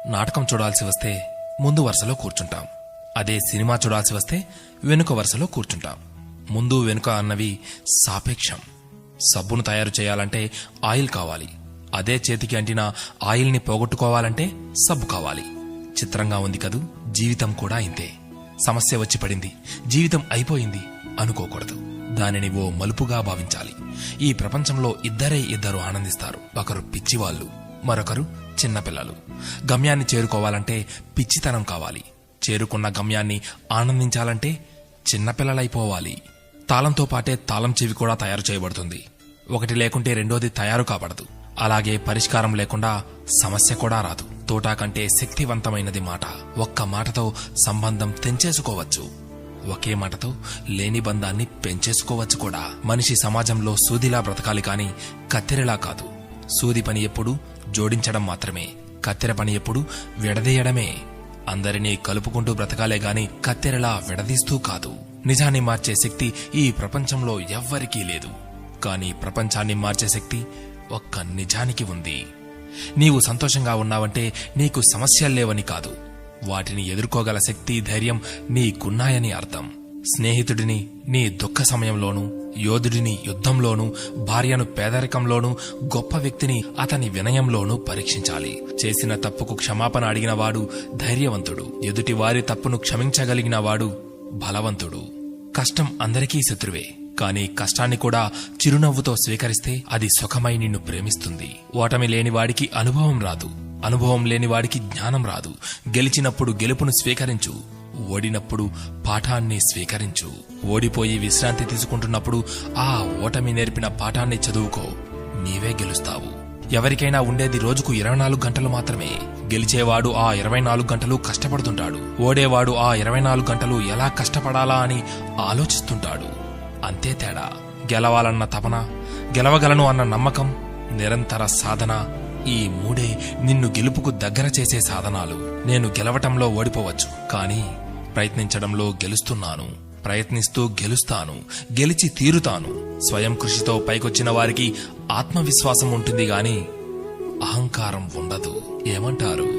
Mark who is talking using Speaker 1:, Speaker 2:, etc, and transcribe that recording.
Speaker 1: నాటకం చూడాల్సి వస్తే ముందు వరుసలో కూర్చుంటాం. అదే సినిమా చూడాల్సి వస్తే వెనుక వరుసలో కూర్చుంటాం. ముందు వెనుక అన్నవి సాపేక్షం. సబ్బును తయారు చేయాలంటే ఆయిల్ కావాలి. అదే చేతికి అంటిన ఆయిల్ని పోగొట్టుకోవాలంటే సబ్బు కావాలి. చిత్రంగా ఉంది కదూ, జీవితం కూడా ఇంతే. సమస్య వచ్చి పడింది, జీవితం అయిపోయింది అనుకోకూడదు. దానిని ఓ మలుపుగా భావించాలి. ఈ ప్రపంచంలో ఇద్దరు ఆనందిస్తారు. ఒకరు పిచ్చివాళ్లు, మరొకరు చిన్నపిల్లలు. గమ్యాన్ని చేరుకోవాలంటే పిచ్చితనం కావాలి. చేరుకున్న గమ్యాన్ని ఆనందించాలంటే చిన్నపిల్లలైపోవాలి. తాళంతో పాటే తాళం చెవి కూడా తయారు చేయబడుతుంది. ఒకటి లేకుంటే రెండోది తయారు కాబడదు. అలాగే పరిష్కారం లేకుండా సమస్య కూడా రాదు. తోటా కంటే శక్తివంతమైనది మాట. ఒక్క మాటతో సంబంధం తెంచేసుకోవచ్చు. ఒకే మాటతో లేని బంధాన్ని పెంచేసుకోవచ్చు కూడా. మనిషి సమాజంలో సూదిలా బ్రతకాలి కాని కత్తెరలా కాదు. సూది పని ఎప్పుడు జోడించడం మాత్రమే, కత్తెర పని ఎప్పుడు విడదీయడమే. అందరినీ కలుపుకుంటూ బ్రతకాలే గాని కత్తెరలా విడదీస్తూ కాదు. నిజాన్ని మార్చే శక్తి ఈ ప్రపంచంలో ఎవ్వరికీ లేదు. కాని ప్రపంచాన్ని మార్చే శక్తి ఒక్క నిజానికి ఉంది. నీవు సంతోషంగా ఉన్నావంటే నీకు సమస్యల్లేవని కాదు, వాటిని ఎదుర్కోగల శక్తి, ధైర్యం నీకున్నాయని అర్థం. స్నేహితుడిని నీ దుఃఖ సమయంలోనూ, యోధుడిని యుద్ధంలోనూ, భార్యను పేదరికంలోనూ, గొప్ప వ్యక్తిని అతని వినయంలోనూ పరీక్షించాలి. చేసిన తప్పుకు క్షమాపణ అడిగినవాడు ధైర్యవంతుడు. ఎదుటి వారి తప్పును క్షమించగలిగిన వాడు బలవంతుడు. కష్టం అందరికీ శత్రువే, కాని కష్టాన్ని కూడా చిరునవ్వుతో స్వీకరిస్తే అది సుఖమై నిన్ను ప్రేమిస్తుంది. ఓటమి లేనివాడికి అనుభవం రాదు, అనుభవం లేనివాడికి జ్ఞానం రాదు. గెలిచినప్పుడు గెలుపును స్వీకరించు, ఓడినప్పుడు పాఠాన్ని స్వీకరించు. ఓడిపోయి విశ్రాంతి తీసుకుంటున్నప్పుడు ఆ ఓటమి నేర్పిన పాఠాన్ని చదువుకో. నీవే గెలుస్తావు. ఎవరికైనా ఉండేది రోజుకు 24 గంటలు మాత్రమే. గెలిచేవాడు ఆ 24 గంటలు కష్టపడుతుంటాడు. ఓడేవాడు ఆ 24 గంటలు ఎలా కష్టపడాలా అని ఆలోచిస్తుంటాడు. అంతే తేడా. గెలవాలన్న తపన, గెలవగలను అన్న నమ్మకం, నిరంతర సాధన, ఈ మూడే నిన్ను గెలుపుకు దగ్గర చేసే సాధనాలు. నేను గెలవటంలో ఓడిపోవచ్చు, కానీ ప్రయత్నించడంలో గెలుస్తున్నాను. ప్రయత్నిస్తూ గెలుస్తాను, గెలిచి తీరుతాను. స్వయం కృషితో పైకొచ్చిన వారికి ఆత్మవిశ్వాసం ఉంటుంది గాని అహంకారం ఉండదు. ఏమంటారు?